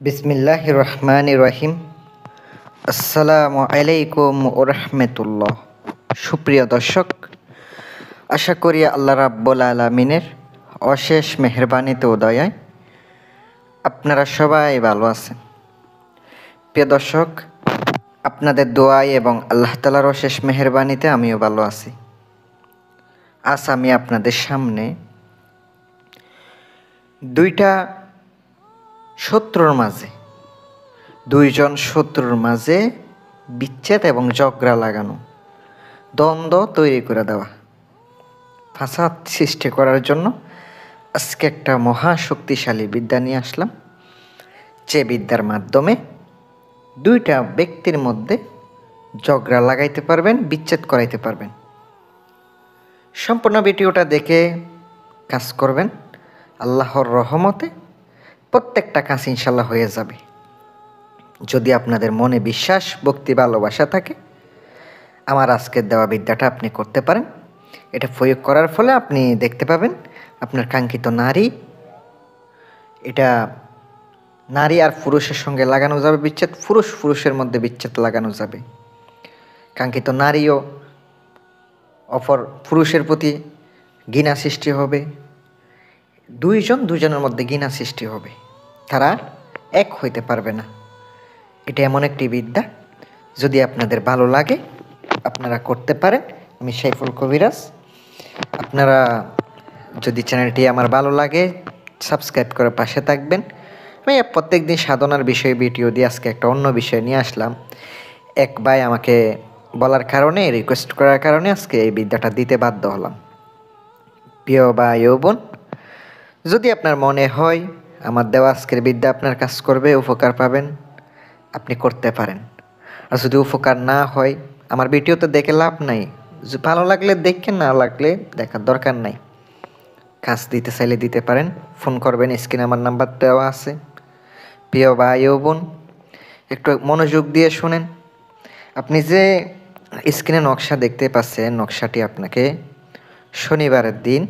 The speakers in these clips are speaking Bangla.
বিসমিল্লাহির রহমানির রহিম। আসসালামু আলাইকুম ওরহমতুল্লাহ। সুপ্রিয় দর্শক, আশা করি আল্লাহ রাব্বুল আলামিনের অশেষ মেহেরবানিতে ও দয়ায় আপনারা সবাই ভালো আছেন। প্রিয় দর্শক, আপনাদের দোয়ায় এবং আল্লাহ তাআলার অশেষ মেহেরবানিতে আমিও ভালো আছি। আজ আমি আপনাদের সামনে দুইজন শত্রুর মাঝে বিচ্ছেদ এবং ঝগড়া লাগানো, দ্বন্দ্ব তৈরি করে দেওয়া, ফাসাদ সৃষ্টি করার জন্য আজকে একটা মহা শক্তিশালী বিদ্যা নিয়ে আসলাম, যে বিদ্যার মাধ্যমে দুইটা ব্যক্তির মধ্যে ঝগড়া লাগাইতে পারবেন, বিচ্ছেদ করাইতে পারবেন। সম্পূর্ণ ভিডিওটা দেখে কাজ করবেন। আল্লাহর রহমতে প্রত্যেকটা কাজ ইনশাল্লাহ হয়ে যাবে। যদি আপনাদের মনে বিশ্বাস, ভক্তি, ভালোবাসা থাকে, আমার আজকের দেওয়া বিদ্যাটা আপনি করতে পারেন। এটা প্রয়োগ করার ফলে আপনি দেখতে পাবেন আপনার কাঙ্ক্ষিত নারী, এটা নারী আর পুরুষের সঙ্গে লাগানো যাবে বিচ্ছেদ, পুরুষের মধ্যে বিচ্ছেদ লাগানো যাবে। কাঙ্ক্ষিত নারীও অপর পুরুষের প্রতি ঘৃণা সৃষ্টি হবে, দুজনের মধ্যে ঘৃণা সৃষ্টি হবে, তারা এক হইতে পারবে না। এটা এমন একটি বিদ্যা, যদি আপনাদের ভালো লাগে আপনারা করতে পারেন। আমি সাইফুল কবিরাজ। আপনারা যদি চ্যানেলটি আমার ভালো লাগে সাবস্ক্রাইব করে পাশে থাকবেন। আমি প্রত্যেক দিন সাধনার বিষয়ে ভিডিও দিয়ে আজকে একটা অন্য বিষয় নিয়ে আসলাম। এক ভাই আমাকে বলার কারণে, রিকোয়েস্ট করার কারণে আজকে এই বিদ্যাটা দিতে বাধ্য হলাম। প্রিয় ভাই ও বোন, যদি আপনার মনে হয় আমার দেওয়া আজকের বিদ্যা আপনার কাজ করবে, উপকার পাবেন, আপনি করতে পারেন। আর যদি উপকার না হয়, আমার ভিডিওতে দেখে লাভ নাই। ভালো লাগলে দেখেন, না লাগলে দেখার দরকার নাই। কাজ দিতে চাইলে দিতে পারেন, ফোন করবেন, স্ক্রিনে আমার নাম্বার দেওয়া আছে। প্রিয় ভাই ও বোন, একটু মনোযোগ দিয়ে শুনেন। আপনি যে স্ক্রিনে নকশা দেখতে পাচ্ছেন, নকশাটি আপনাকে শনিবারের দিন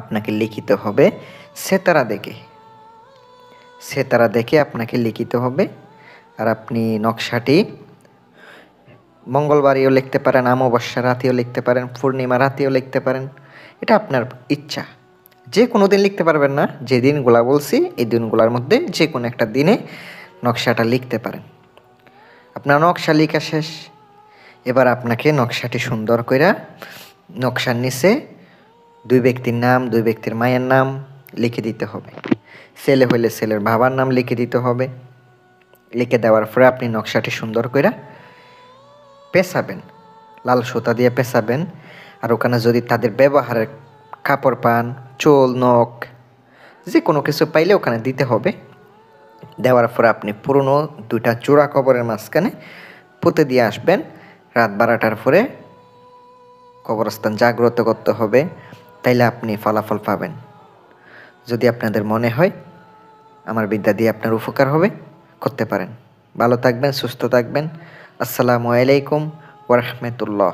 আপনাকে লিখিতে হবে সেতারা দেখে আপনাকে লিখিতে হবে। আর আপনি নকশাটি মঙ্গলবারেও লিখতে পারেন, অমাবস্যা রাতেও লিখতে পারেন, পূর্ণিমা রাতেও লিখতে পারেন। এটা আপনার ইচ্ছা, যে কোনো দিন লিখতে পারবেন না। যে দিনগুলা বলছি এই দিনগুলোর মধ্যে যে কোনো একটা দিনে নকশাটা লিখতে পারেন। আপনার নকশা লেখা শেষ। এবার আপনাকে নকশাটি সুন্দর করে নকশার নিচে দুই ব্যক্তির নাম, দুই ব্যক্তির মায়ের নাম লিখে দিতে হবে। ছেলে হইলে ছেলের বাবার নাম লিখে দিতে হবে। লিখে দেওয়ার পরে আপনি নকশাটি সুন্দর করে পেঁচাবেন, লাল সুতা দিয়ে পেঁচাবেন। আর ওখানে যদি তাদের ব্যবহারের কাপড় পান, চোল, নখ, যে কোনো কিছু পাইলে ওখানে দিতে হবে। দেওয়ার পরে আপনি পুরনো দুইটা জোড়া কবরের মাঝখানে পুঁতে দিয়ে আসবেন। রাত 12টার পরে কবরস্থান জাগ্রত করতে হবে, তাইলে আপনি ফলাফল পাবেন। যদি আপনাদের মনে হয় আমার বিদ্যা দিয়ে আপনার উপকার হবে, করতে পারেন। ভালো থাকবেন, সুস্থ থাকবেন। আসসালামু আলাইকুম ওয়া রাহমাতুল্লাহ।